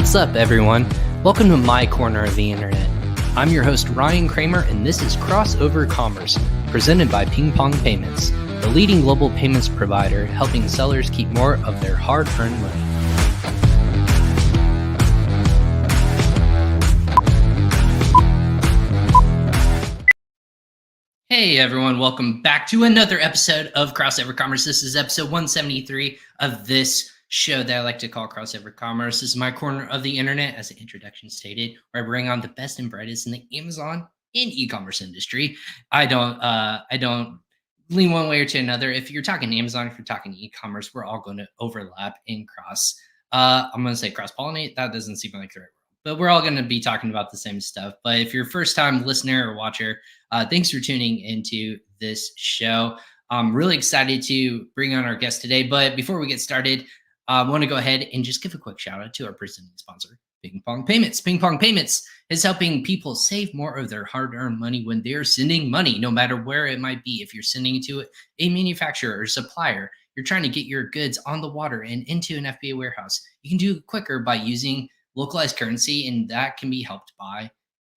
What's up, everyone? Welcome to my corner of the internet. I'm your host, Ryan Kramer, and this is Crossover Commerce, presented by PingPong Payments, the leading global payments provider helping sellers keep more of their hard-earned money. Hey everyone, welcome back to another episode of Crossover Commerce. This is episode 173 of this show that I like to call Crossover Commerce. This is my corner of the internet, as the introduction stated, where I bring on the best and brightest in the Amazon and e-commerce industry. I don't lean one way or to another. If you're talking Amazon, if you're talking e-commerce, we're all going to overlap and cross. I'm going to say cross-pollinate. That doesn't seem like the right word. But we're all going to be talking about the same stuff. But if you're a first-time listener or watcher, thanks for tuning into this show. I'm really excited to bring on our guest today. But before we get started, I want to go ahead and just give a quick shout out to our presenting sponsor, PingPong Payments. PingPong Payments is helping people save more of their hard-earned money when they're sending money, no matter where it might be. If you're sending it to a manufacturer or supplier, you're trying to get your goods on the water and into an FBA warehouse, you can do it quicker by using localized currency, and that can be helped by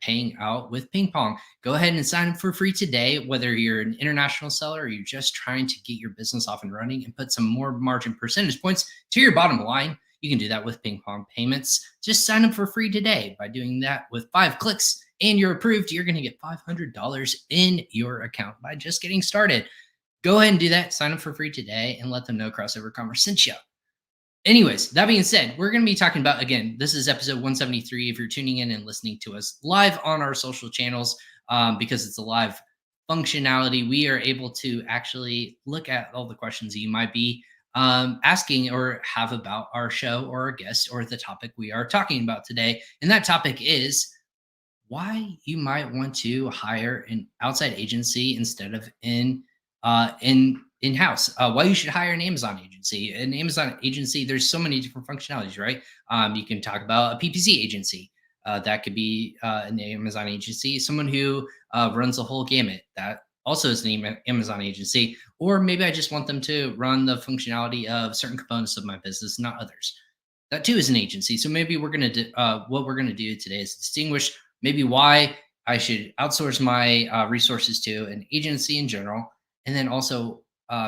paying out with PingPong. Go ahead and sign up for free today, whether you're an international seller or you're just trying to get your business off and running and put some more margin percentage points to your bottom line. You can do that with PingPong Payments. Just sign up for free today. By doing that with 5 clicks and you're approved, you're going to get $500 in your account by just getting started. Go ahead and do that. Sign up for free today and let them know Crossover Commerce sent you. Anyways, that being said, we're going to be talking about, again, this is episode 173. If you're tuning in and listening to us live on our social channels, because it's a live functionality, we are able to actually look at all the questions that you might be asking or have about our show or our guest or the topic we are talking about today. And that topic is why you might want to hire an outside agency instead of in-house. Why you should hire an Amazon agency. An Amazon agency, there's so many different functionalities, right? You can talk about a PPC agency. That could be an Amazon agency. Someone who runs the whole gamut. That also is an Amazon agency. Or maybe I just want them to run the functionality of certain components of my business, not others. That too is an agency. So maybe we're going to do, what we're going to do today is distinguish maybe why I should outsource my resources to an agency in general, and then also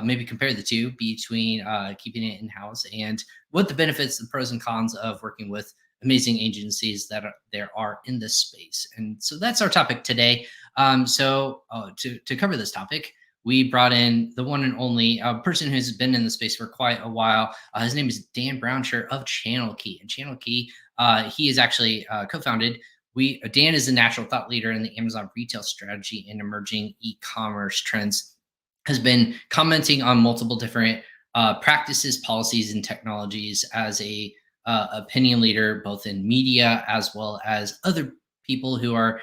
maybe compare the two between keeping it in-house and what the benefits, the pros and cons of working with amazing agencies that there are in this space. And so that's our topic today. To cover this topic, we brought in the one and only person who's been in the space for quite a while. His name is Dan Brownshire of Channel Key. And Channel Key, he is actually co-founded. Dan is a natural thought leader in the Amazon retail strategy and emerging e-commerce trends. Has been commenting on multiple different practices, policies, and technologies as a opinion leader, both in media as well as other people who are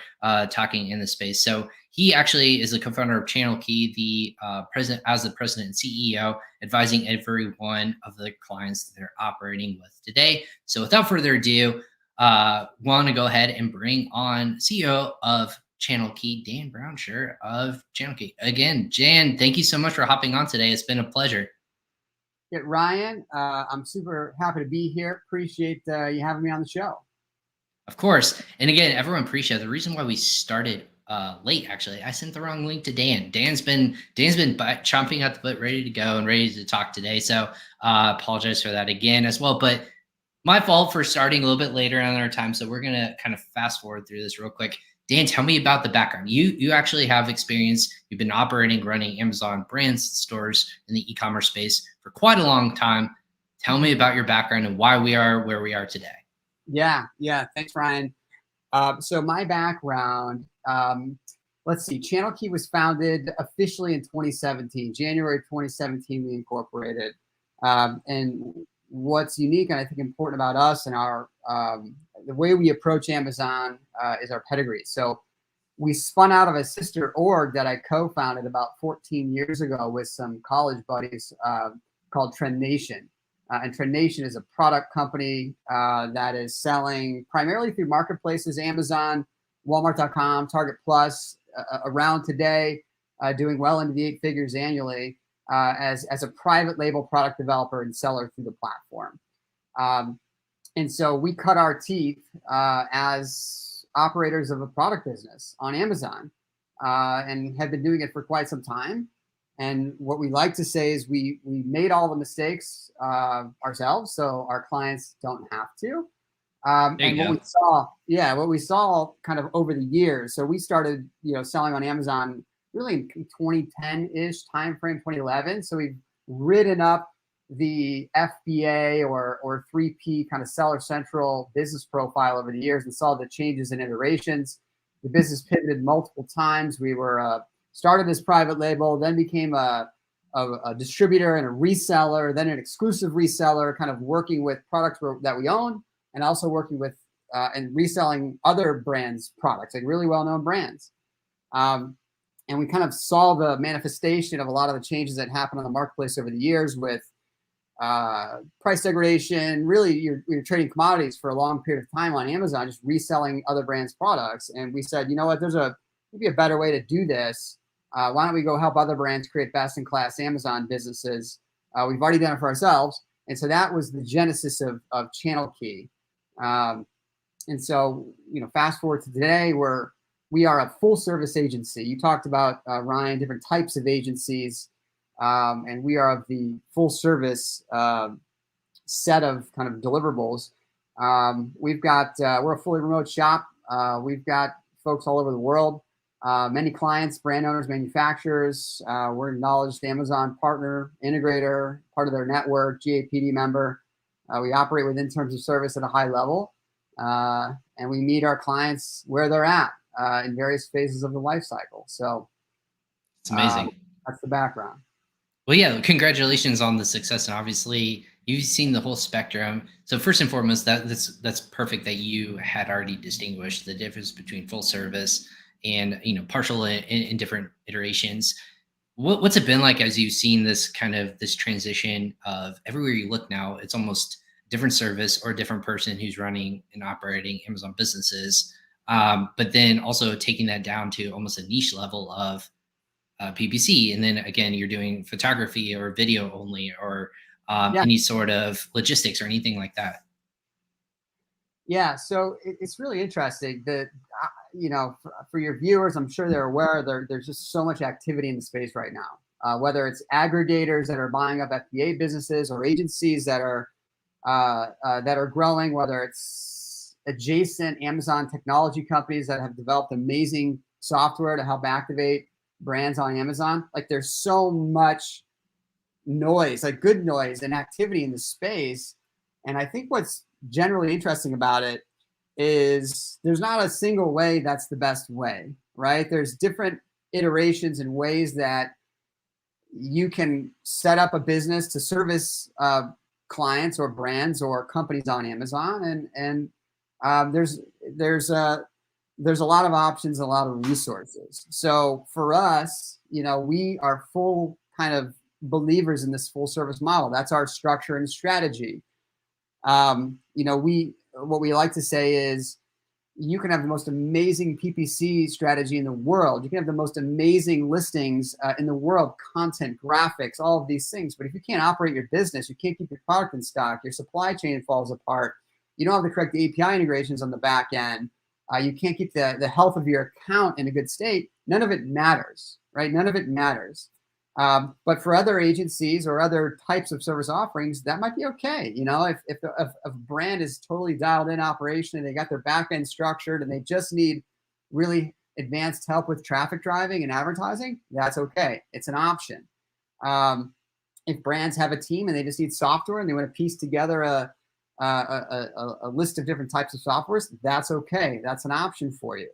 talking in the space. So he actually is the co-founder of Channel Key, the president and CEO, advising every one of the clients that they're operating with today. So without further ado, want to go ahead and bring on CEO of Channel Key, Dan Brownshire of Channel Key. Again, Jan, thank you so much for hopping on today. It's been a pleasure. Yeah, Ryan, I'm super happy to be here. Appreciate you having me on the show. Of course. And again, everyone appreciate the reason why we started late. Actually, I sent the wrong link to Dan. Dan's been chomping at the bit, ready to go and ready to talk today. So apologize for that again as well. But my fault for starting a little bit later on our time. So we're going to kind of fast forward through this real quick. Dan, tell me about the background. You actually have experience. You've been running Amazon brands, stores in the e-commerce space for quite a long time. Tell me about your background and why we are where we are today. Yeah. Thanks, Ryan. So my background, let's see. Channel Key was founded officially in 2017, January 2017. We incorporated, and what's unique and I think important about us and our the way we approach Amazon is our pedigree. So we spun out of a sister org that I co-founded about 14 years ago with some college buddies called Trend Nation. And Trend Nation is a product company that is selling primarily through marketplaces, Amazon, Walmart.com, Target Plus, around today, doing well into the 8 figures annually as a private label product developer and seller through the platform. And so we cut our teeth as operators of a product business on Amazon, and have been doing it for quite some time. And what we like to say is we made all the mistakes ourselves, so our clients don't have to. And what we saw kind of over the years. So we started, selling on Amazon really in 2010-ish timeframe, 2011. So we've ridden up the FBA or 3P kind of seller central business profile over the years and saw the changes and iterations. The business pivoted multiple times. We were started as private label, then became a distributor and a reseller, then an exclusive reseller, kind of working with products that we own, and also working with and reselling other brands' products, like really well-known brands. And we kind of saw the manifestation of a lot of the changes that happened on the marketplace over the years with price degradation. Really, you're trading commodities for a long period of time on Amazon, just reselling other brands' products. And we said, you know what, there's maybe a better way to do this. Why don't we go help other brands create best-in-class Amazon businesses? We've already done it for ourselves. And so that was the genesis of Channel Key. And so, fast forward to today, we are a full-service agency. You talked about, Ryan, different types of agencies. And we are of the full-service set of kind of deliverables. We're a fully remote shop. We've got folks all over the world. Many clients, brand owners, manufacturers. We're an acknowledged Amazon partner, integrator, part of their network, GAPD member. We operate within terms of service at a high level, and we meet our clients where they're at in various phases of the life cycle. So it's amazing. That's the background. Well, yeah, congratulations on the success, and obviously you've seen the whole spectrum. So first and foremost, that's perfect that you had already distinguished the difference between full service and partial in different iterations. What's it been like as you've seen this transition of everywhere you look now, it's almost different service or a different person who's running and operating Amazon businesses, but then also taking that down to almost a niche level of PPC, and then again you're doing photography or video only, or any sort of logistics or anything like that. Yeah, so it's really interesting that, for your viewers, I'm sure they're aware there's just so much activity in the space right now, whether it's aggregators that are buying up FBA businesses or agencies that are growing, whether it's adjacent Amazon technology companies that have developed amazing software to help activate brands on Amazon. Like, there's so much noise, like good noise and activity in the space. And I think what's generally interesting about it is there's not a single way that's the best way, right? There's different iterations and ways that you can set up a business to service clients or brands or companies on Amazon, and there's a lot of options, a lot of resources. So for us, we are full kind of believers in this full service model. That's our structure and strategy. What we like to say is you can have the most amazing PPC strategy in the world. You can have the most amazing listings in the world, content, graphics, all of these things. But if you can't operate your business, you can't keep your product in stock, your supply chain falls apart, you don't have the correct API integrations on the back end, you can't keep the health of your account in a good state, none of it matters, right? None of it matters. But for other agencies or other types of service offerings, that might be okay. If a brand is totally dialed in operation and they got their back end structured and they just need really advanced help with traffic driving and advertising, that's okay. It's an option. If brands have a team and they just need software and they want to piece together a list of different types of softwares, that's okay. That's an option for you.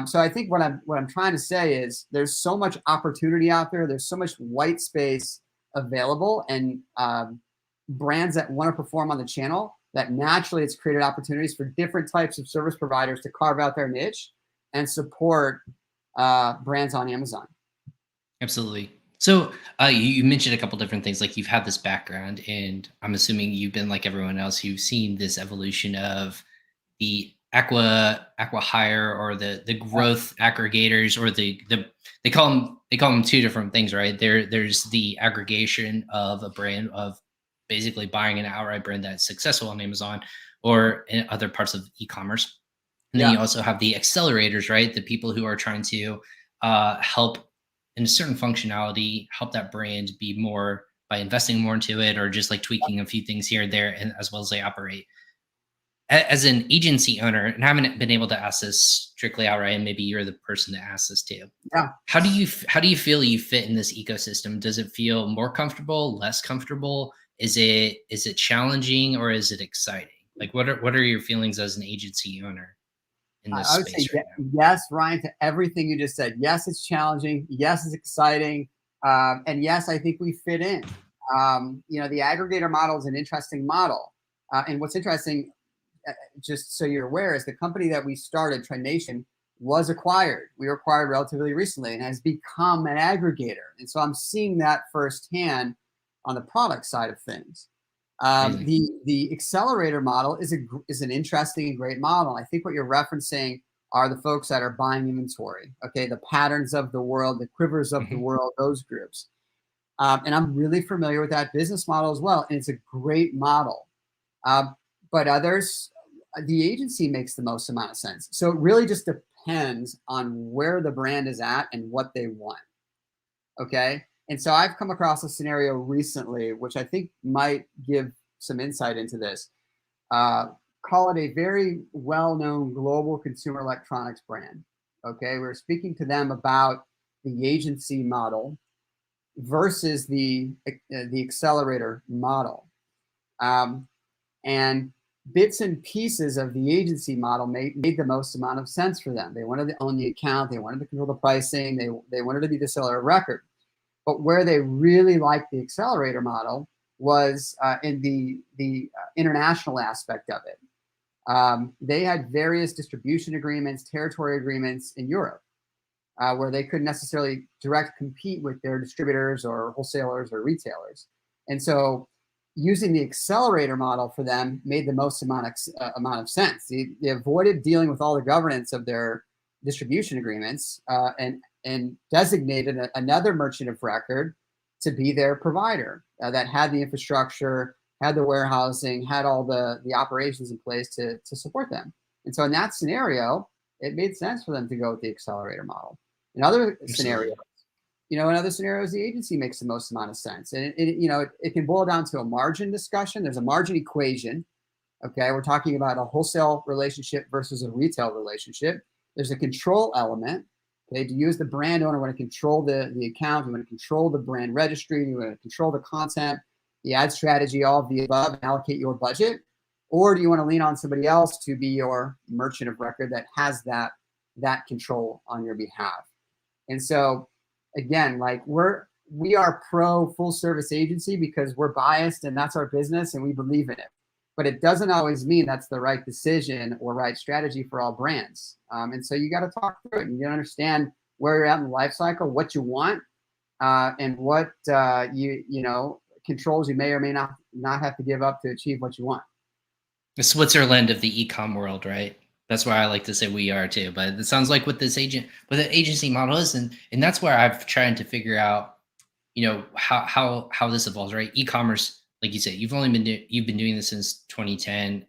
So I think what I'm trying to say is there's so much opportunity out there. There's so much white space available, and brands that want to perform on the channel, that naturally it's created opportunities for different types of service providers to carve out their niche and support brands on Amazon. Absolutely. So you mentioned a couple different things, like you've had this background, and I'm assuming you've been like everyone else, you've seen this evolution of the acqui-hire or the growth aggregators, or they call them two different things, right? There's the aggregation of a brand of basically buying an outright brand that's successful on Amazon or in other parts of e-commerce. And then you also have the accelerators, right? The people who are trying to help in a certain functionality, help that brand be more by investing more into it, or just like tweaking a few things here and there, and as well as they operate. As an agency owner, and I haven't been able to ask this strictly outright, and maybe you're the person to ask this to. Yeah. How do you feel you fit in this ecosystem? Does it feel more comfortable, less comfortable? Is it challenging, or is it exciting? Like, what are your feelings as an agency owner in this I would space say right now? yes, Ryan, to everything you just said. Yes, it's challenging. Yes, it's exciting. And yes, I think we fit in. The aggregator model is an interesting model. And what's interesting, just so you're aware, is the company that we started, TrendNation, was acquired. We were acquired relatively recently and has become an aggregator. And so I'm seeing that firsthand on the product side of things. The accelerator model is an interesting and great model. I think what you're referencing are the folks that are buying inventory. Okay, the Patterns of the world, the Quivers of the world, those groups. And I'm really familiar with that business model as well, and it's a great model. But others, the agency makes the most amount of sense. So it really just depends on where the brand is at and what they want. Okay. And so I've come across a scenario recently, which I think might give some insight into this. Call it a very well-known global consumer electronics brand. Okay. We're speaking to them about the agency model versus the accelerator model. And bits and pieces of the agency model made the most amount of sense for them. They wanted to own the account. They wanted to control the pricing. They wanted to be the seller of record. But where they really liked the accelerator model was in the international aspect of it. They had various distribution agreements, territory agreements in Europe, where they couldn't necessarily direct compete with their distributors or wholesalers or retailers. And so using the accelerator model for them made the most amount of sense. They avoided dealing with all the governance of their distribution agreements and designated another merchant of record to be their provider that had the infrastructure, had the warehousing, had all the operations in place to support them. And so in that scenario, it made sense for them to go with the accelerator model. In other scenarios, the agency makes the most amount of sense. And it can boil down to a margin discussion. There's a margin equation. Okay, we're talking about a wholesale relationship versus a retail relationship. There's a control element. Okay, do you as the brand owner want to control the account? You want to control the brand registry? You want to control the content, the ad strategy, all of the above, and allocate your budget? Or do you want to lean on somebody else to be your merchant of record that has that control on your behalf? And so, again, like we are pro full service agency because we're biased and that's our business and we believe in it. But it doesn't always mean that's the right decision or right strategy for all brands. And so you got to talk through it. You got to understand where you're at in the life cycle, what you want, and what controls you may or may not have to give up to achieve what you want. The Switzerland of the e-com world, right? That's why I like to say we are too. But it sounds like what the agency model is, and that's where I've tried to figure out, how this evolves, right? E-commerce, like you said, you've been doing this since 2010.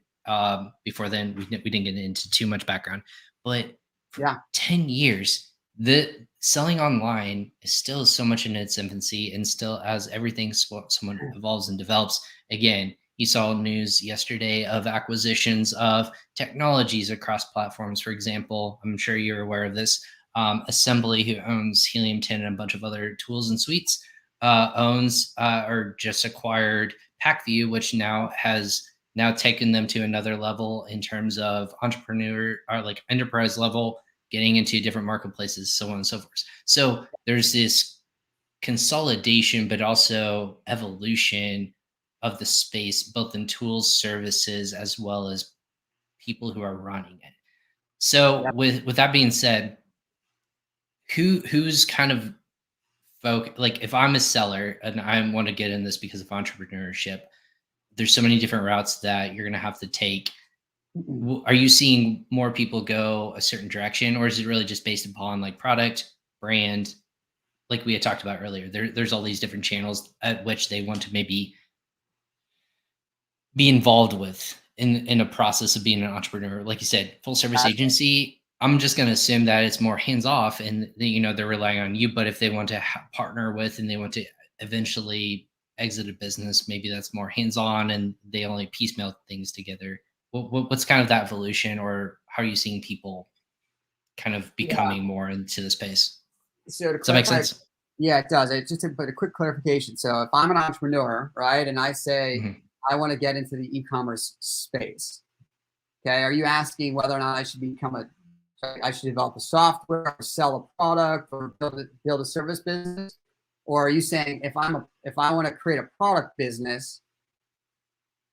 Before then, we didn't get into too much background, but for 10 years, the selling online is still so much in its infancy, and still as everything somewhat evolves and develops. Again, you saw news yesterday of acquisitions of technologies across platforms. For example, I'm sure you're aware of this. Assembly, who owns Helium 10 and a bunch of other tools and suites, owns or just acquired PackView, which has taken them to another level in terms of entrepreneur or like enterprise level, getting into different marketplaces, so on and so forth. So there's this consolidation, but also evolution of the space, both in tools, services, as well as people who are running it. So with that being said, who's kind of like, if I'm a seller and I want to get in this because of entrepreneurship, there's so many different routes that you're going to have to take. Are you seeing more people go a certain direction, or is it really just based upon like product, brand, like we had talked about earlier? There's all these different channels at which they want to maybe be involved with in a process of being an entrepreneur? Like you said, full service agency. I'm just going to assume that it's more hands off, and they're relying on you. But if they want to partner with and they want to eventually exit a business, maybe that's more hands on, and they only piecemeal things together. What's kind of that evolution, or how are you seeing people kind of becoming more into the space? So to Does that make clarify, sense? yeah, it does. Just to put a quick clarification. So if I'm an entrepreneur, right, and I say Mhm. I want to get into the e-commerce space, okay, are you asking whether or not I should I should develop a software, or sell a product, or build a service business, or are you saying if I want to create a product business,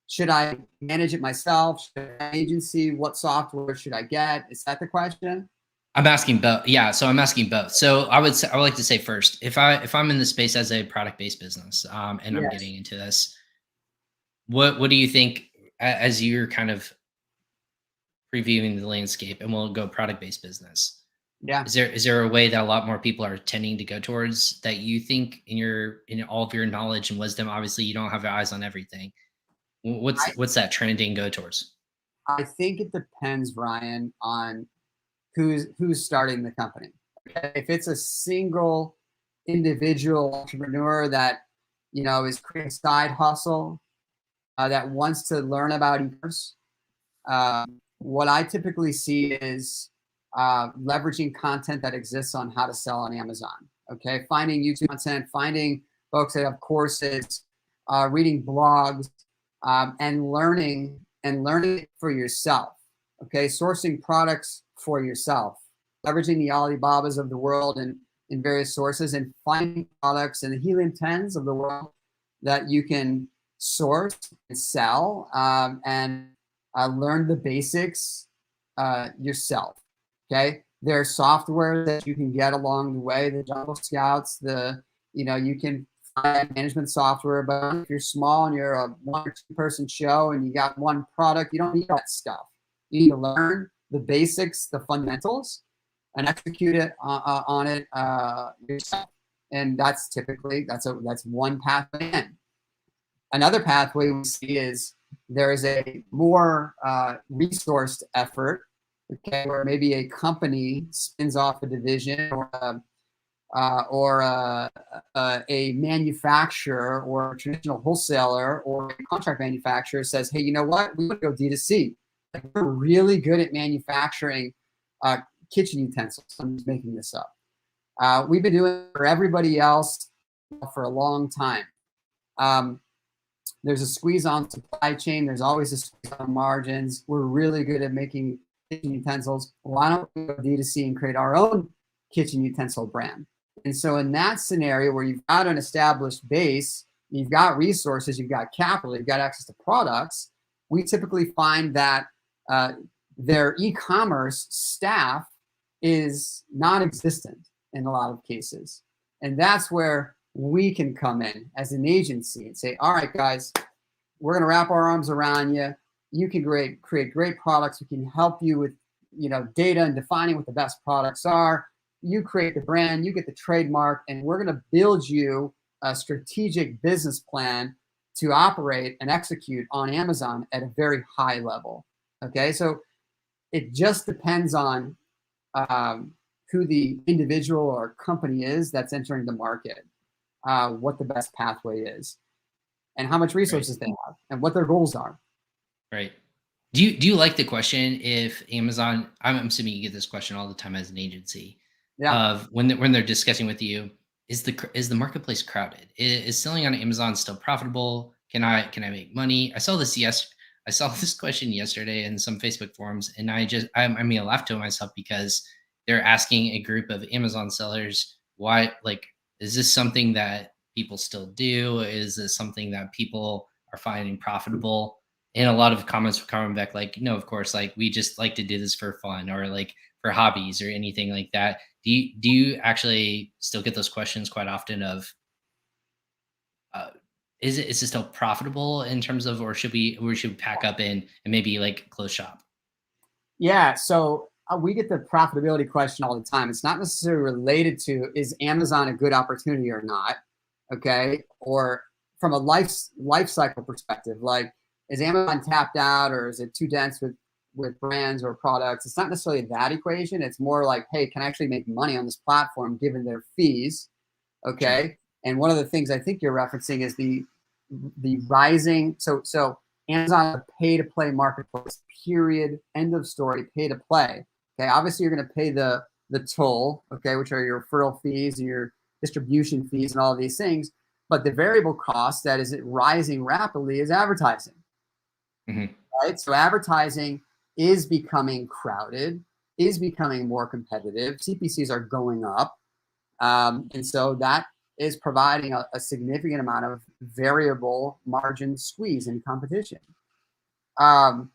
should I manage it myself? Should I have an agency? What software should I get? Is that the question? I'm asking both. Yeah, so I'm asking both. So I would like to say first, if I'm in the space as a product based business, and I'm Yes. getting into this, what do you think as you're kind of previewing the landscape, and we'll go product based business? Yeah. Is there a way that a lot more people are tending to go towards that you think in all of your knowledge and wisdom? Obviously, you don't have your eyes on everything. What's that trending go towards? I think it depends, Ryan, on who's starting the company. Okay? If it's a single individual entrepreneur that is creating a side hustle, that wants to learn about e-commerce, what I typically see is leveraging content that exists on how to sell on Amazon. Okay, finding YouTube content, finding folks that have courses, reading blogs, and learning it for yourself. Okay, sourcing products for yourself, leveraging the Alibabas of the world and in various sources, and finding products in the Helium 10s of the world that you can source and sell, and learn the basics yourself. Okay, there's software that you can get along the way, the Jungle Scouts, you can find management software. But if you're small and you're a 1 or 2 person show and you got one product, you don't need that stuff. You need to learn the basics, the fundamentals, and execute it on it yourself. And that's typically that's one pathway in. Another pathway we see is there is a more resourced effort, okay, where maybe a company spins off a division, or a manufacturer or a traditional wholesaler or a contract manufacturer says, hey, you know what? We want to go D2C. Like, we're really good at manufacturing kitchen utensils. I'm just making this up. We've been doing it for everybody else for a long time. There's a squeeze on supply chain. There's always a squeeze on margins. We're really good at making kitchen utensils. Why don't we go D2C and create our own kitchen utensil brand? And so in that scenario where you've got an established base, you've got resources, you've got capital, you've got access to products, we typically find that their e-commerce staff is non-existent in a lot of cases. And that's where we can come in as an agency and say, all right, guys, we're going to wrap our arms around you. You can create great products. We can help you with data and defining what the best products are. You create the brand, you get the trademark, and we're going to build you a strategic business plan to operate and execute on Amazon at a very high level. Okay, so it just depends on who the individual or company is that's entering the market, what the best pathway is, and how much resources they have, and what their goals are. Right. Do you like the question if Amazon? I'm assuming you get this question all the time as an agency. Yeah. Of when they're discussing with you, is the marketplace crowded? Is selling on Amazon still profitable? Can I make money? I saw this question yesterday in some Facebook forums, and I laughed to myself because they're asking a group of Amazon sellers why, like, is this something that people still do? Is this something that people are finding profitable? And a lot of comments were coming back like, no, of course, like, we just like to do this for fun, or like for hobbies or anything like that. Do you actually still get those questions quite often of, is it still profitable in terms of, or should we pack up and maybe like close shop? Yeah, so we get the profitability question all the time. It's not necessarily related to, is Amazon a good opportunity or not, okay? Or from a life cycle perspective, like, is Amazon tapped out, or is it too dense with brands or products? It's not necessarily that equation. It's more like, hey, can I actually make money on this platform given their fees? Okay. Sure. And one of the things I think you're referencing is the rising. So Amazon, a pay to play marketplace, period, end of story, pay to play. Okay. Obviously, you're going to pay the toll, okay, which are your referral fees and your distribution fees and all of these things. But the variable cost that is rising rapidly is advertising. Mm-hmm. Right? So advertising is becoming crowded, is becoming more competitive. CPCs are going up. And so that is providing a significant amount of variable margin squeeze in competition. My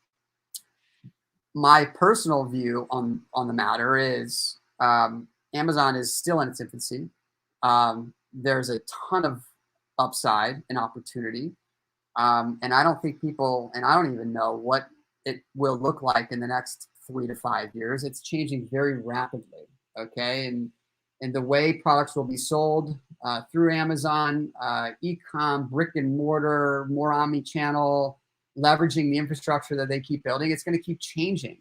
personal view on the matter is Amazon is still in its infancy. There's a ton of upside and opportunity. And I don't think people, and I don't even know what it will look like in the next 3 to 5 years. It's changing very rapidly, okay? And the way products will be sold through Amazon, e-com, brick and mortar, more omni-channel, leveraging the infrastructure that they keep building, it's going to keep changing.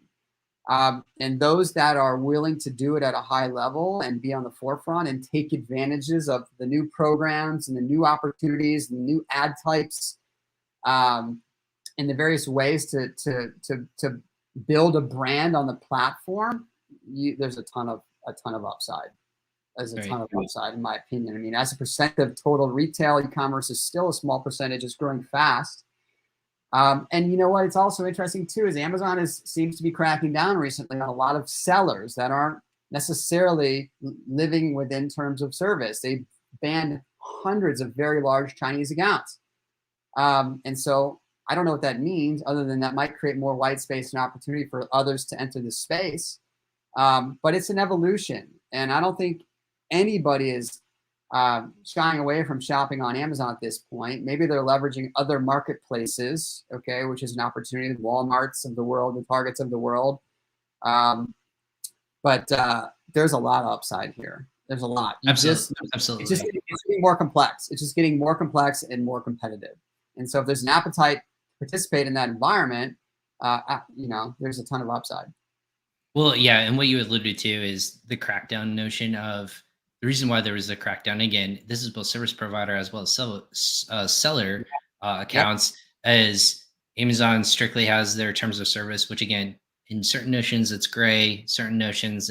And those that are willing to do it at a high level and be on the forefront and take advantages of the new programs and the new opportunities and the new ad types, in the various ways to build a brand on the platform, there's a ton of upside. There's a ton of upside, in my opinion. I mean, as a percent of total retail, e-commerce is still a small percentage. It's growing fast. And you know what? It's also interesting too is Amazon seems to be cracking down recently on a lot of sellers that aren't necessarily living within terms of service. They banned hundreds of very large Chinese accounts. And so I don't know what that means, other than that might create more white space and opportunity for others to enter the space. But it's an evolution, and I don't think anybody is shying away from shopping on Amazon at this point. Maybe they're leveraging other marketplaces, okay, which is an opportunity, the Walmarts of the world, the Targets of the world. But there's a lot of upside here. There's a lot. Absolutely. It's getting more complex. It's just getting more complex and more competitive. And so if there's an appetite to participate in that environment, there's a ton of upside. Well, yeah, and what you alluded to is the crackdown notion of the reason why there was a crackdown. Again, this is both service provider as well as seller accounts, as Amazon strictly has their terms of service, which again, in certain notions it's gray, certain notions,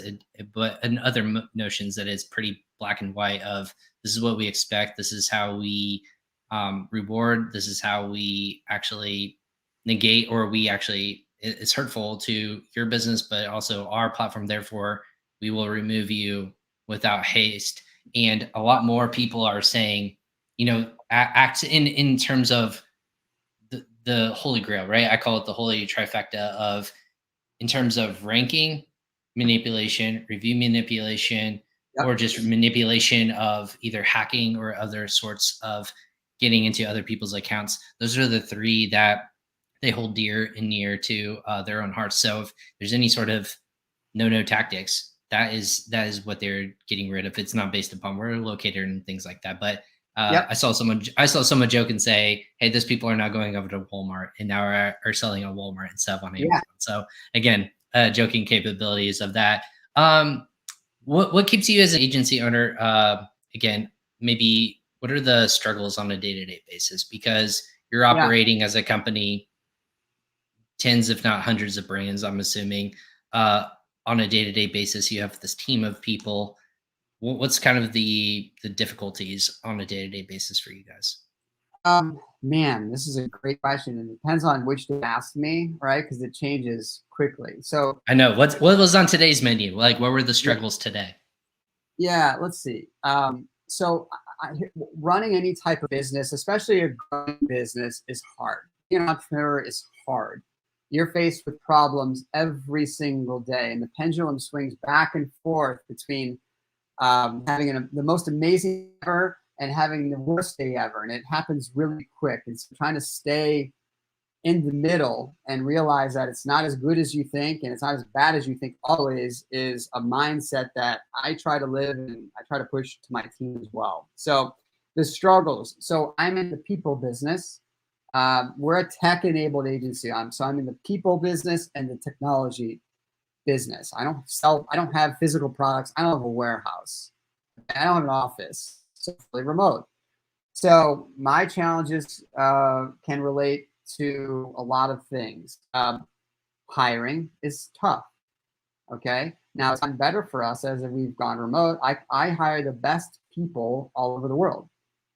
but in other notions that it's pretty black and white of this is what we expect, this is how we reward, this is how we actually negate, or we actually it's hurtful to your business, but also our platform. Therefore, we will remove you without haste. And a lot more people are saying, act in terms of the holy grail, right? I call it the holy trifecta of, in terms of ranking, manipulation, review manipulation, or just manipulation of either hacking or other sorts of getting into other people's accounts. Those are the three that they hold dear and near to their own hearts. So if there's any sort of no tactics, that is what they're getting rid of. It's not based upon where we're located and things like that. But I saw someone joke and say, "Hey, those people are now going over to Walmart and now are selling on Walmart and stuff on Amazon." Yeah. So again, joking capabilities of that. What keeps you as an agency owner? Again, maybe what are the struggles on a day-to-day basis, because you're operating as a company, tens if not hundreds of brands, I'm assuming, on a day-to-day basis. You have this team of people. What's kind of the difficulties on a day-to-day basis for you guys? Man, this is a great question. It depends on which day you ask me, right? Because it changes quickly. So I know what was on today's menu. Like, what were the struggles today? Yeah, let's see. So running any type of business, especially a growing business, is hard. Being an entrepreneur is hard. You're faced with problems every single day, and the pendulum swings back and forth between having the most amazing ever and having the worst day ever, and it happens really quick. And so trying to stay in the middle and realize that it's not as good as you think and it's not as bad as you think always is a mindset that I try to live and I try to push to my team as well. So the struggles. So I'm in the people business. We're a tech-enabled agency. So I'm in the people business and the technology business. I don't have physical products. I don't have a warehouse. I don't have an office. So it's fully remote. So my challenges can relate to a lot of things. Hiring is tough. Okay. Now it's gotten better for us as we've gone remote. I hire the best people all over the world,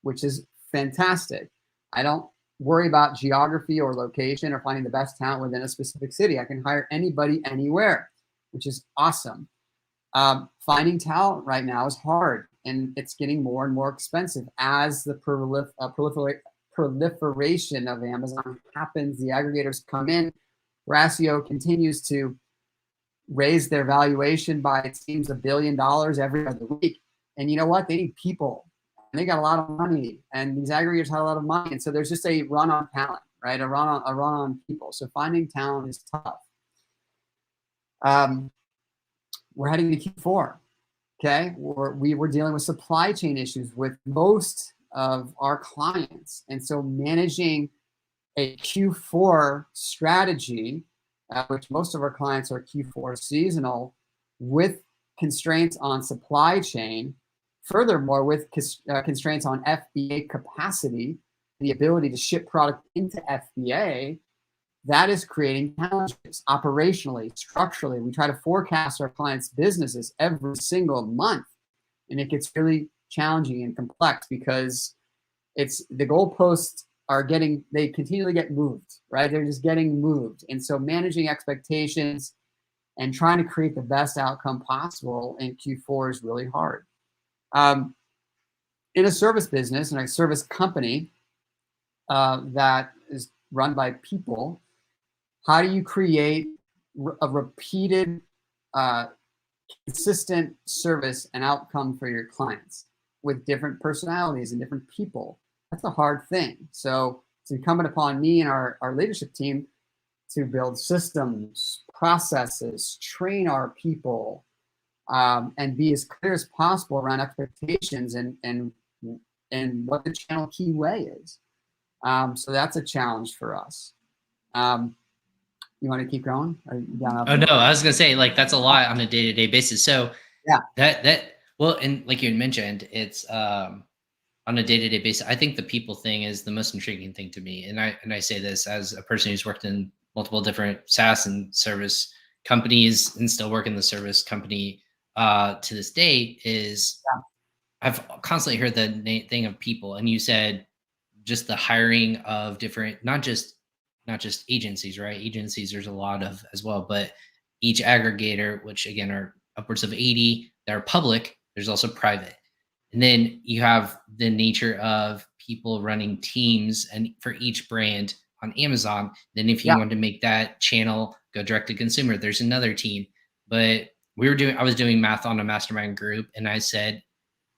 which is fantastic. I don't worry about geography or location or finding the best talent within a specific city. I can hire anybody anywhere, which is awesome. Finding talent right now is hard, and it's getting more and more expensive as the proliferation of Amazon happens. The aggregators come in. Ratio continues to raise their valuation by, it seems, $1 billion every other week. And you know what? They need people. And they got a lot of money. And these aggregators have a lot of money. And so there's just a run on talent, right? A run on people. So finding talent is tough. We're heading to Q4. Okay. We're dealing with supply chain issues with most of our clients. And so managing a Q4 strategy, which most of our clients are Q4 seasonal, with constraints on supply chain, furthermore, with constraints on FBA capacity, the ability to ship product into FBA, that is creating challenges operationally, structurally. We try to forecast our clients' businesses every single month, and it gets really challenging and complex because it's the goalposts they continually get moved, right? They're just getting moved. And so managing expectations and trying to create the best outcome possible in Q4 is really hard. In a service business and a service company that is run by people, how do you create a repeated, consistent service and outcome for your clients with different personalities and different people? That's a hard thing. So it's incumbent upon me and our leadership team to build systems, processes, train our people, and be as clear as possible around expectations and what the channel key way is. So that's a challenge for us. You want to keep going? Oh no, I was gonna say, like, that's a lot on a day-to-day basis. So yeah, well, and like you had mentioned, it's on a day-to-day basis. I think the people thing is the most intriguing thing to me. And I say this as a person who's worked in multiple different SaaS and service companies and still work in the service company to this day, is I've constantly heard the thing of people. And you said just the hiring of different, not just agencies, right? Agencies, there's a lot of as well, but each aggregator, which again are upwards of 80 that are public, there's also private. And then you have the nature of people running teams and for each brand on Amazon. Then if you want to make that channel go direct to consumer, there's another team. But I was doing math on a mastermind group, and I said,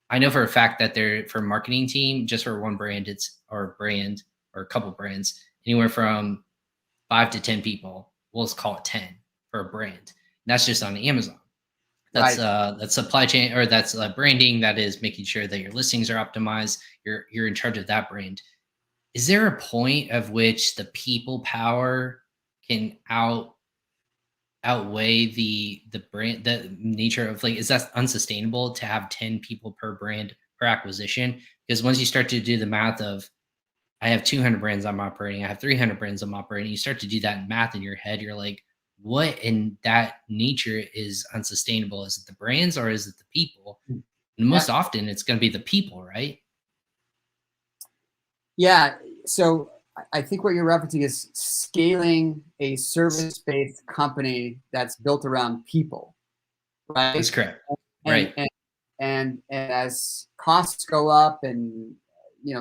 I know for a fact that they're for marketing team, just for one brand, or a couple brands, anywhere from 5 to 10 people. We'll just call it 10 for a brand. And that's just on Amazon. That's that's supply chain, or that's branding. That is making sure that your listings are optimized. You're in charge of that brand. Is there a point of which the people power can outweigh the brand, the nature of, like, is that unsustainable to have 10 people per brand per acquisition? Because once you start to do the math of, I have 200 brands I'm operating, I have 300 brands I'm operating, you start to do that math in your head, you're like, what in that nature is unsustainable? Is it the brands or is it the people? And most often it's going to be the people, right? Yeah. So I think what you're referencing is scaling a service-based company that's built around people, right? That's correct. Right. And as costs go up, and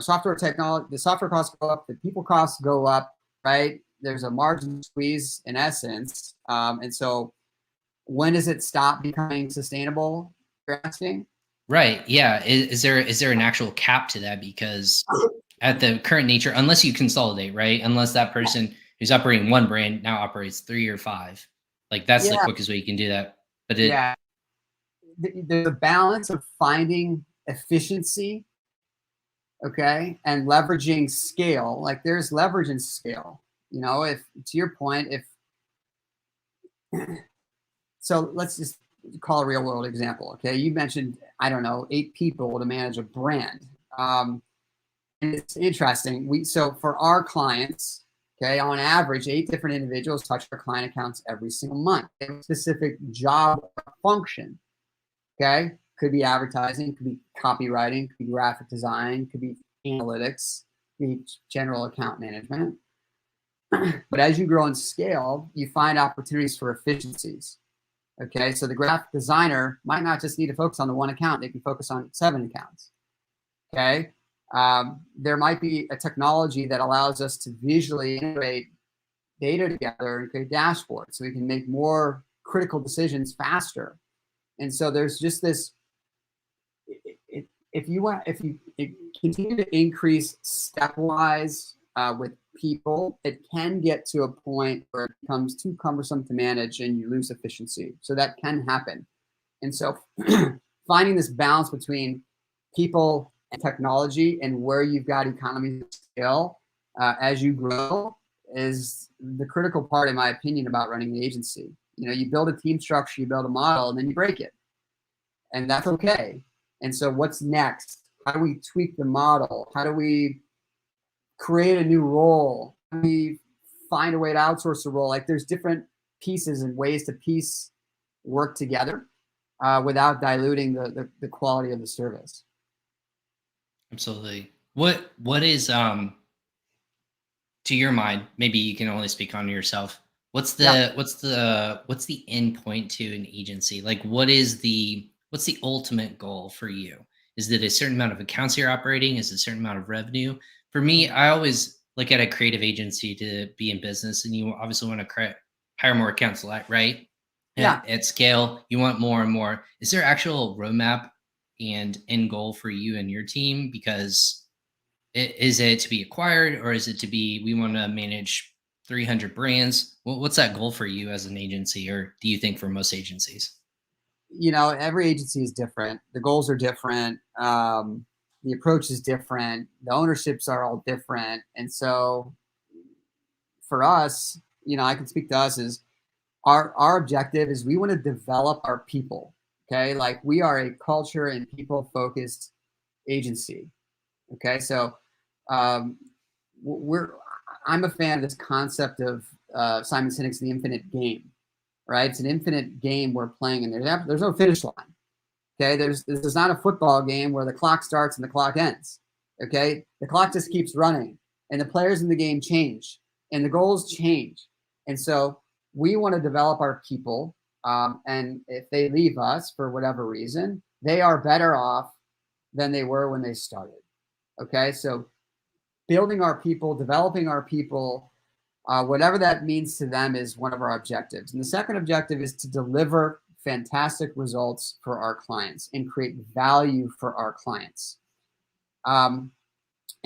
software technology, the software costs go up, the people costs go up, right? There's a margin squeeze in essence. And so when does it stop becoming sustainable, you're asking? Right. Yeah. Is there an actual cap to that? Because at the current nature, unless you consolidate, right? Unless that person who's operating one brand now operates 3 or 5, like that's the quickest way you can do that. But there's a balance of finding efficiency okay, and leveraging scale. Like there's leverage in scale. You know, if to your point, if so, let's just call a real world example. Okay, you mentioned, I don't know, 8 people to manage a brand. And it's interesting. So for our clients, okay, on average, 8 different individuals touch our client accounts every single month. They have a specific job or function. Okay, could be advertising, could be copywriting, could be graphic design, could be analytics, could be general account management. But as you grow in scale, you find opportunities for efficiencies. Okay, so the graphic designer might not just need to focus on the one account, they can focus on 7 accounts. Okay, there might be a technology that allows us to visually integrate data together and create dashboards so we can make more critical decisions faster. And so there's just this, if you continue to increase stepwise with people, it can get to a point where it becomes too cumbersome to manage and you lose efficiency. So that can happen. And so finding this balance between people and technology and where you've got economies of scale as you grow is the critical part, in my opinion, about running the agency. You know, you build a team structure, you build a model, and then you break it. And that's okay. And so what's next? How do we tweak the model? How do we create a new role? How do we find a way to outsource a role? Like there's different pieces and ways to piece work together without diluting the quality of the service. Absolutely. What is to your mind, maybe you can only speak on yourself. What's the end point to an agency? Like what's the ultimate goal for you? Is it a certain amount of accounts you're operating? Is it a certain amount of revenue? For me, I always look at a creative agency to be in business, and you obviously want to hire more accounts, right? Yeah. At scale, you want more and more. Is there actual roadmap and end goal for you and your team? Because is it to be acquired, or is it to be, we want to manage 300 brands? What's that goal for you as an agency, or do you think for most agencies? You know, every agency is different. The goals are different. The approach is different. The ownerships are all different. And so for us, you know, I can speak to us as our objective is we want to develop our people. Okay. Like we are a culture and people focused agency. Okay. So I'm a fan of this concept of Simon Sinek's The Infinite Game, right? It's an infinite game we're playing, and there's no finish line. Okay, this is not a football game where the clock starts and the clock ends. Okay, the clock just keeps running, and the players in the game change, and the goals change. And so we want to develop our people, and if they leave us for whatever reason, they are better off than they were when they started. Okay, so building our people, developing our people, whatever that means to them is one of our objectives. And the second objective is to deliver fantastic results for our clients and create value for our clients. And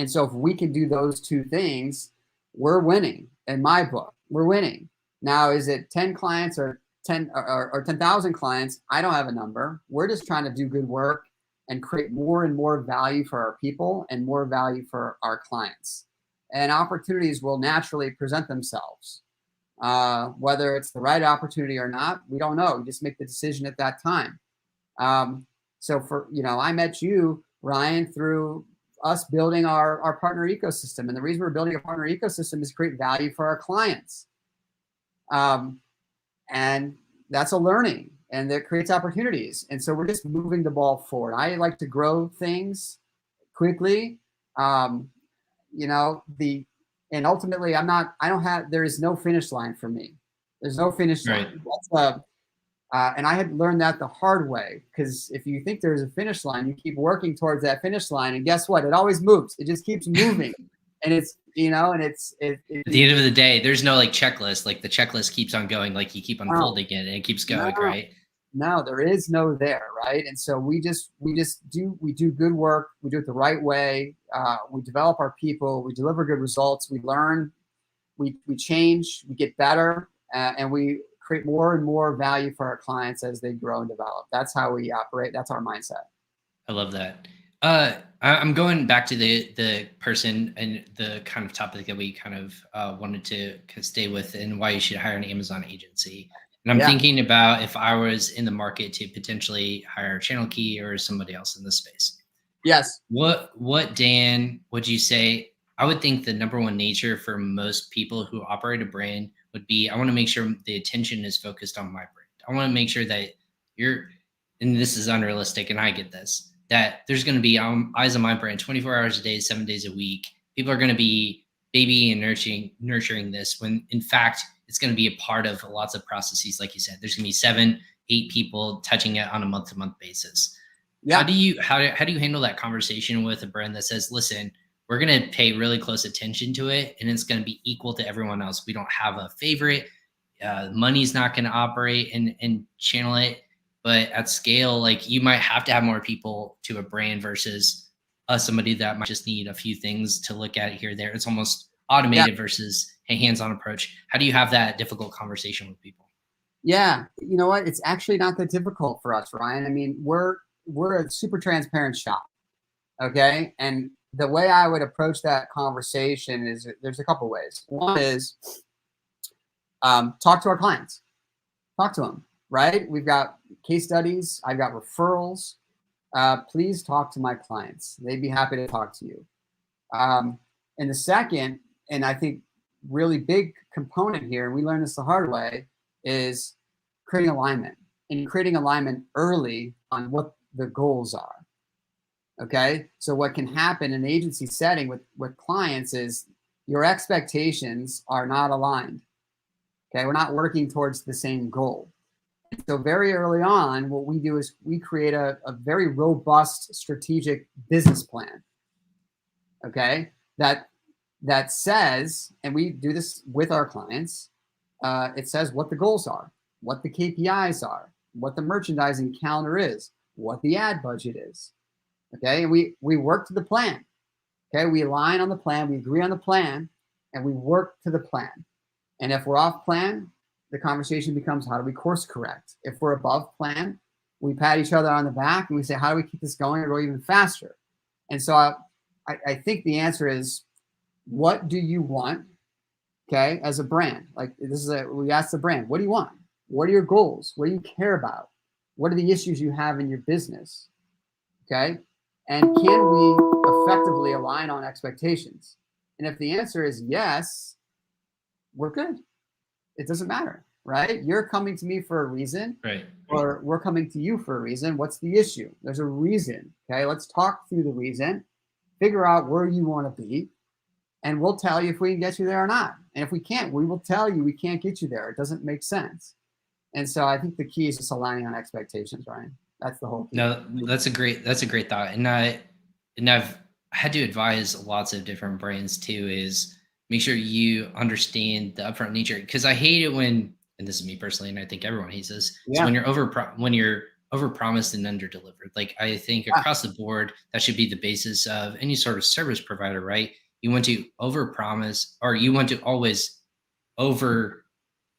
so if we can do those 2 things, we're winning. In my book, we're winning. Now, is it 10 clients or 10,000 clients? I don't have a number. We're just trying to do good work and create more and more value for our people and more value for our clients. And opportunities will naturally present themselves. Whether it's the right opportunity or not, we don't know. We just make the decision at that time. So I met you, Ryan, through us building our partner ecosystem. And the reason we're building a partner ecosystem is to create value for our clients. And that's a learning, and that creates opportunities. And so we're just moving the ball forward. I like to grow things quickly. And ultimately there is no finish line for me. There's no finish line. Right. And I had learned that the hard way, because if you think there's a finish line, you keep working towards that finish line, and guess what? It always moves. It just keeps moving. And at the end of the day, there's no like checklist. Like the checklist keeps on going, like you keep unfolding it and it keeps going, right? No, there is no there, right? And so we do good work. We do it the right way. We develop our people. We deliver good results. We learn. We change. We get better, and we create more and more value for our clients as they grow and develop. That's how we operate. That's our mindset. I love that. I'm going back to the person and the kind of topic that we kind of wanted to stay with, and why you should hire an Amazon agency. And I'm Yeah. thinking about if I was in the market to potentially hire Channel Key or somebody else in this space. Yes. What Dan would you say? I would think the number one nature for most people who operate a brand would be, I want to make sure the attention is focused on my brand. I want to make sure that you're, and this is unrealistic, and I get this, that there's going to be eyes on my brand 24 hours a day, 7 days a week. People are going to be baby and nurturing this, when in fact it's going to be a part of lots of processes. Like you said, there's going to be 7, 8 people touching it on a month-to-month basis. Yeah. How do you handle that conversation with a brand that says, listen, we're going to pay really close attention to it, and it's going to be equal to everyone else. We don't have a favorite. Money's not going to operate and channel it. But at scale, like, you might have to have more people to a brand versus somebody that might just need a few things to look at here or there. It's almost automated versus a hands-on approach. How do you have that difficult conversation with people? Yeah, you know what? It's actually not that difficult for us, Ryan. I mean, we're a super transparent shop, okay? And the way I would approach that conversation is, there's a couple ways. One is talk to our clients, talk to them, right? We've got case studies, I've got referrals. Please talk to my clients. They'd be happy to talk to you. And the second, and I think really big component here, and we learned this the hard way, is creating alignment, and creating alignment early on what the goals are. Okay, so what can happen in an agency setting with clients is your expectations are not aligned. Okay, we're not working towards the same goal. So very early on, what we do is we create a very robust strategic business plan. Okay, that says, and we do this with our clients, it says what the goals are, what the KPIs are, what the merchandising calendar is, what the ad budget is. Okay, and we work to the plan. Okay, we align on the plan, we agree on the plan, and we work to the plan. And if we're off plan, the conversation becomes, how do we course correct? If we're above plan, we pat each other on the back and we say, how do we keep this going or go even faster? And so I think the answer is, what do you want? Okay, as a brand, like this is we ask the brand, what do you want? What are your goals? What do you care about? What are the issues you have in your business? Okay, and can we effectively align on expectations? And if the answer is yes, we're good. It doesn't matter, right? You're coming to me for a reason, right? Or we're coming to you for a reason. What's the issue? There's a reason. Okay, let's talk through the reason, figure out where you want to be, and we'll tell you if we can get you there or not. And if we can't, we will tell you we can't get you there. It doesn't make sense. And so I think the key is just aligning on expectations, Ryan. That's the whole key. No, that's a great thought. And I've had to advise lots of different brands too, is make sure you understand the upfront nature. Because I hate it when, and this is me personally, and I think everyone hates this, so when you're overpromised and underdelivered. Like, I think across the board, that should be the basis of any sort of service provider, right? You want to overpromise, or you want to always over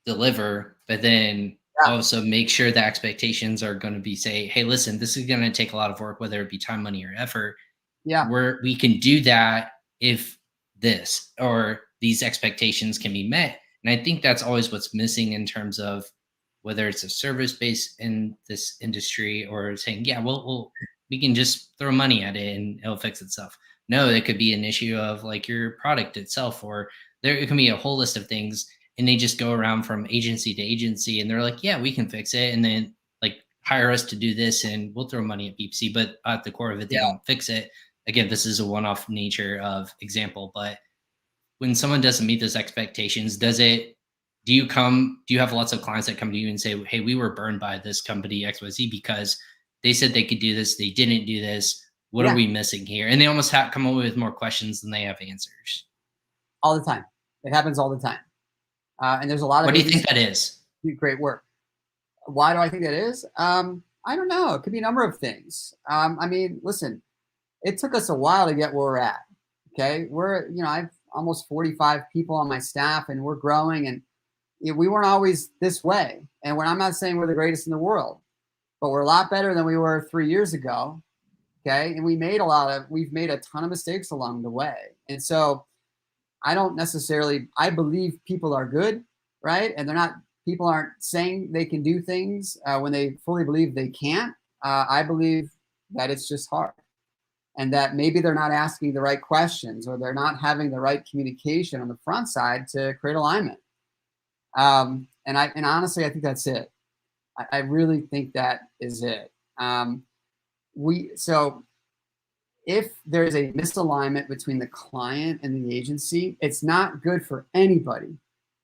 deliver, but then also make sure the expectations are going to be, say, hey, listen, this is going to take a lot of work, whether it be time, money, or effort. Yeah, where we can do that if this or these expectations can be met. And I think that's always what's missing in terms of whether it's a service base in this industry, or saying, yeah, we can just throw money at it and it'll fix itself. No, it could be an issue of like your product itself, or it can be a whole list of things, and they just go around from agency to agency and they're like, yeah, we can fix it. And then like hire us to do this and we'll throw money at PPC, but at the core of it, they don't fix it. Again, this is a one-off nature of example, but when someone doesn't meet those expectations, do you have lots of clients that come to you and say, hey, we were burned by this company XYZ because they said they could do this, they didn't do this. What are we missing here? And they almost come up with more questions than they have answers. All the time. It happens all the time. And there's a lot of. What do you think that is? Great work. Why do I think that is? I don't know. It could be a number of things. I mean, listen, it took us a while to get where we're at. Okay, I've almost 45 people on my staff, and we're growing, and we weren't always this way. And I'm not saying we're the greatest in the world, but we're a lot better than we were 3 years ago. Okay. And we've made a ton of mistakes along the way. And so I believe people are good, right? And people aren't saying they can do things when they fully believe they can't. I believe that it's just hard, and that maybe they're not asking the right questions, or they're not having the right communication on the front side to create alignment. And honestly, I think that's it. I really think that is it. So if there's a misalignment between the client and the agency, it's not good for anybody.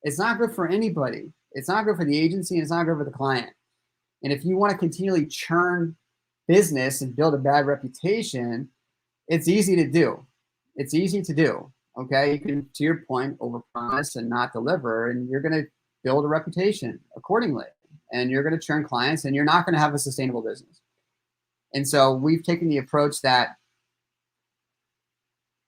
It's not good for anybody. It's not good for the agency, and it's not good for the client. And if you want to continually churn business and build a bad reputation, it's easy to do. It's easy to do. Okay. You can, to your point, overpromise and not deliver, and you're going to build a reputation accordingly. And you're going to churn clients, and you're not going to have a sustainable business. And so we've taken the approach that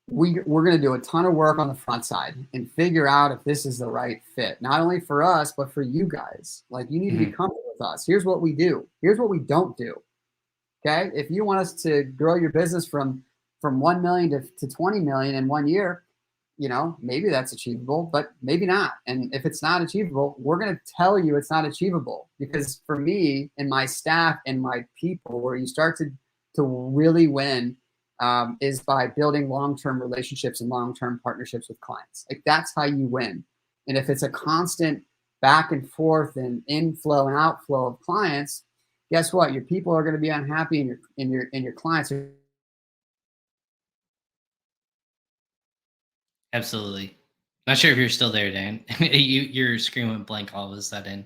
we're going to do a ton of work on the front side and figure out if this is the right fit, not only for us, but for you guys. Like, you need to be comfortable with us. Here's what we do. Here's what we don't do. Okay. If you want us to grow your business from 1 million to 20 million in 1 year, maybe that's achievable, but maybe not. And if it's not achievable, we're going to tell you it's not achievable, because for me and my staff and my people, where you start to really win is by building long-term relationships and long-term partnerships with clients. Like, that's how you win. And if it's a constant back and forth and inflow and outflow of clients, guess what? Your people are going to be unhappy, and your clients are. Absolutely. Not sure if you're still there, Dan. Your screen went blank all of a sudden.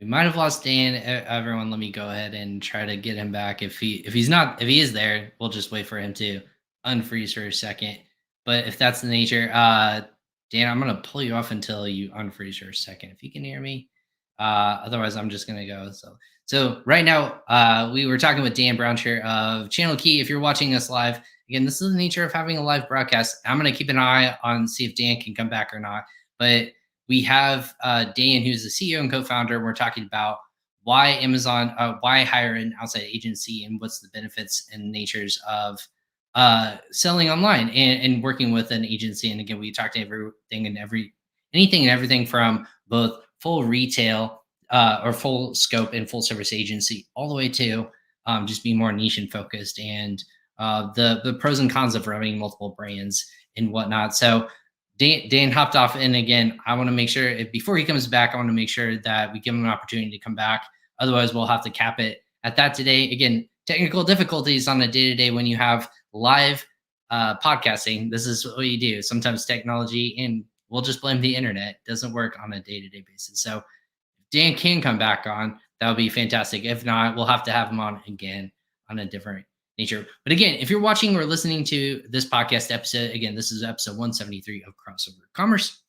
We might have lost Dan. Everyone, let me go ahead and try to get him back. If he is there, we'll just wait for him to unfreeze for a second. But if that's the nature, Dan, I'm gonna pull you off until you unfreeze for a second. If you can hear me. Otherwise, I'm just gonna go. So right now, we were talking with Dan Brownshire of Channel Key. If you're watching us live, again, this is the nature of having a live broadcast. I'm gonna keep an eye on see if Dan can come back or not. But we have Dan, who's the CEO and co-founder. We're talking about why Amazon, why hire an outside agency, and what's the benefits and natures of selling online and working with an agency. And again, we talked to anything and everything from both full retail or full scope and full service agency, all the way to just be more niche and focused, and the pros and cons of running multiple brands and whatnot. So Dan hopped off, and again, I want to make sure before he comes back, I want to make sure that we give him an opportunity to come back. Otherwise, we'll have to cap it at that today. Again, technical difficulties on a day-to-day when you have live podcasting. This is what you do. Sometimes technology, and we'll just blame the internet, doesn't work on a day-to-day basis. So if Dan can come back on, that would be fantastic. If not, we'll have to have him on again on a different nature. But again, if you're watching or listening to this podcast episode, again, this is episode 173 of Crossover Commerce.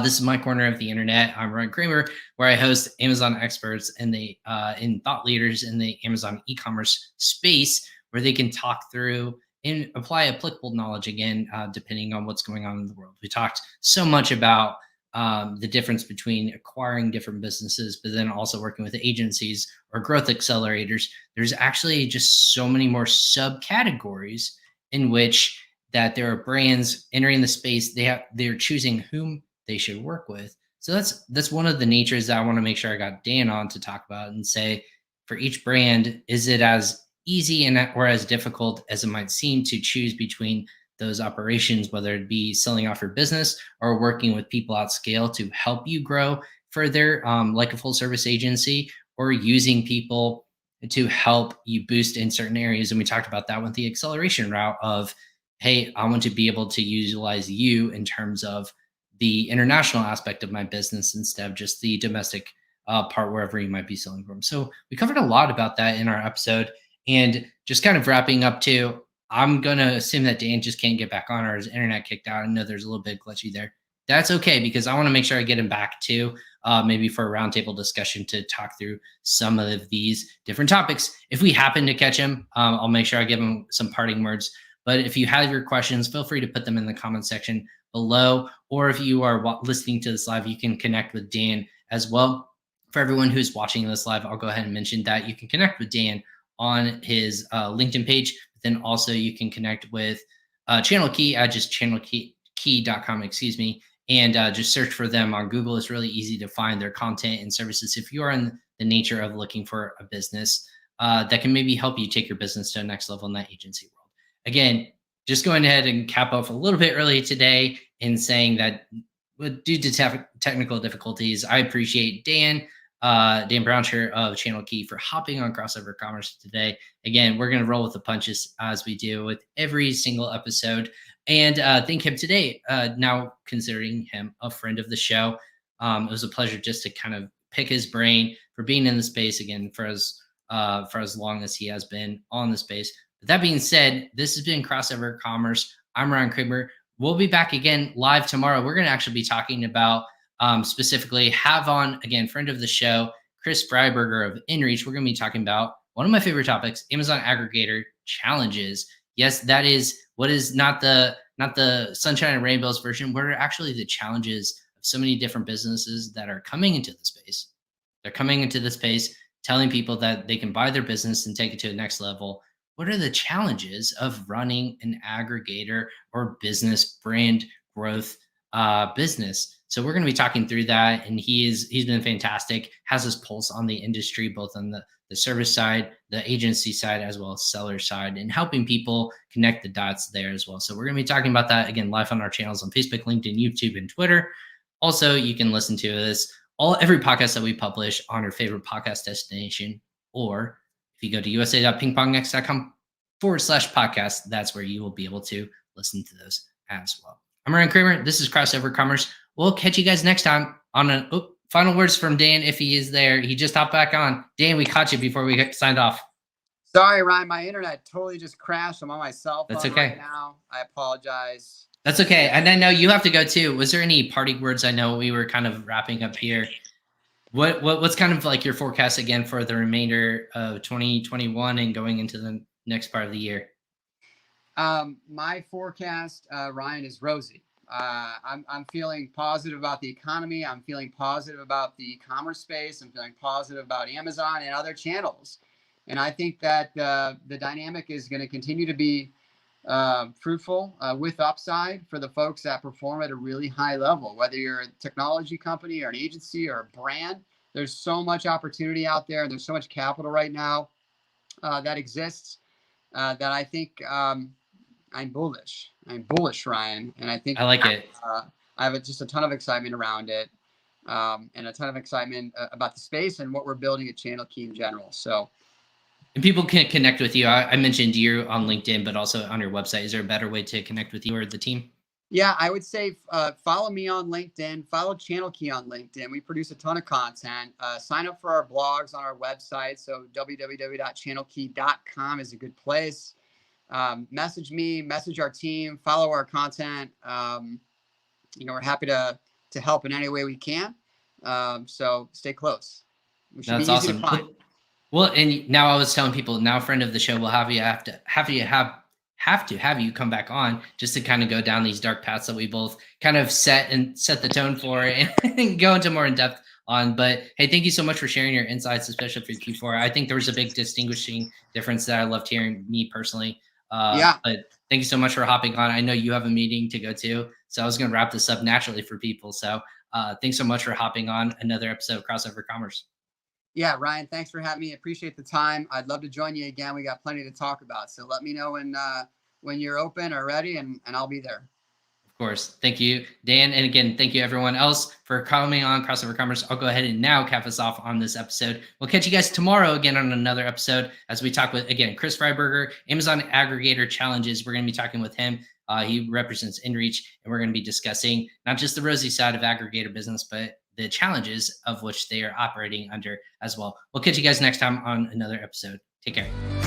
This is my corner of the internet. I'm Ryan Kramer, where I host Amazon experts and in thought leaders in the Amazon e-commerce space, where they can talk through and apply applicable knowledge, again, depending on what's going on in the world. We talked so much about the difference between acquiring different businesses, but then also working with agencies or growth accelerators. There's actually just so many more subcategories in which that there are brands entering the space. They're choosing whom they should work with. So that's one of the natures that I want to make sure I got Dan on to talk about, and say, for each brand, is it as easy or as difficult as it might seem to choose between those operations, whether it be selling off your business or working with people at scale to help you grow further, like a full service agency, or using people to help you boost in certain areas. And we talked about that with the acceleration route of, hey, I want to be able to utilize you in terms of the international aspect of my business instead of just the domestic part, wherever you might be selling from. So we covered a lot about that in our episode. And just kind of wrapping up too, I'm going to assume that Dan just can't get back on, or his internet kicked out. I know there's a little bit glitchy there. That's okay, because I want to make sure I get him back too, maybe for a roundtable discussion to talk through some of these different topics. If we happen to catch him, I'll make sure I give him some parting words. But if you have your questions, feel free to put them in the comment section below. Or if you are listening to this live, you can connect with Dan as well. For everyone who's watching this live, I'll go ahead and mention that you can connect with Dan on his LinkedIn page. But then also you can connect with Channel Key at just channelkey.com, and just search for them on Google. It's really easy to find their content and services if you are in the nature of looking for a business that can maybe help you take your business to the next level in that agency world. Again, just going ahead and cap off a little bit early today in saying that due to technical difficulties, I appreciate Dan Brownshire of Channel Key for hopping on Crossover Commerce today. Again, we're going to roll with the punches as we do with every single episode, and thank him today. Now considering him a friend of the show, it was a pleasure just to kind of pick his brain for being in the space again for as long as he has been on the space. With that being said, this has been Crossover Commerce. I'm Ryan Kramer. We'll be back again live tomorrow. We're going to actually be talking about specifically have on, again, friend of the show, Chris Freiberger of InReach. We're going to be talking about one of my favorite topics, Amazon Aggregator challenges. Yes, that is what is not the sunshine and rainbows version. What are actually the challenges of so many different businesses that are coming into the space? They're coming into the space, telling people that they can buy their business and take it to the next level. What are the challenges of running an aggregator or business brand growth business? So we're going to be talking through that, and he's been fantastic, has his pulse on the industry, both on the service side, the agency side, as well as seller side, and helping people connect the dots there as well. So we're going to be talking about that again live on our channels on Facebook, LinkedIn, YouTube, and Twitter. Also, you can listen to this every podcast that we publish on your favorite podcast destination, or if you go to usa.pingpongnext.com/podcast, that's where you will be able to listen to those as well. I'm Ryan Kramer. This is Crossover Commerce. We'll catch you guys next time on final words from Dan, if he is there. He just hopped back on. Dan, we caught you before we signed off. Sorry, Ryan. My internet totally just crashed. I'm on my cell phone. That's okay. Right now. I apologize. That's okay. And I know you have to go too. Was there any parting words? I know we were kind of wrapping up here. What's kind of like your forecast again for the remainder of 2021 and going into the next part of the year? My forecast, Ryan, is rosy. I'm feeling positive about the economy. I'm feeling positive about the e-commerce space. I'm feeling positive about Amazon and other channels. And I think that the dynamic is going to continue to be fruitful with upside for the folks that perform at a really high level. Whether you're a technology company or an agency or a brand, there's so much opportunity out there. There's so much capital right now that exists that I think I'm bullish. I'm bullish, Ryan, and I think I like it. I have just a ton of excitement around it, and a ton of excitement about the space and what we're building at Channel Key in general. So, and people can connect with you. I mentioned you on LinkedIn, but also on your website. Is there a better way to connect with you or the team? Yeah, I would say follow me on LinkedIn. Follow Channel Key on LinkedIn. We produce a ton of content. Sign up for our blogs on our website. So www.channelkey.com is a good place. Message me, message our team, follow our content. We're happy to help in any way we can. So stay close. That's awesome. Well, and now I was telling people, now friend of the show will have you you come back on just to kind of go down these dark paths that we both kind of set the tone for and go into more in depth on. But hey, thank you so much for sharing your insights, especially for Q4. I think there was a big distinguishing difference that I loved hearing, me personally. But thank you so much for hopping on. I know you have a meeting to go to, so I was going to wrap this up naturally for people. So thanks so much for hopping on another episode of Crossover Commerce. Yeah, Ryan, thanks for having me. Appreciate the time. I'd love to join you again. We got plenty to talk about. So let me know when you're open or ready, and I'll be there. Of course. Thank you, Dan. And again, thank you everyone else for coming on Crossover Commerce. I'll go ahead and now cap us off on this episode. We'll catch you guys tomorrow again on another episode as we talk with, again, Chris Freiberger, Amazon Aggregator Challenges. We're going to be talking with him. He represents InReach, and we're going to be discussing not just the rosy side of aggregator business, but the challenges of which they are operating under as well. We'll catch you guys next time on another episode. Take care.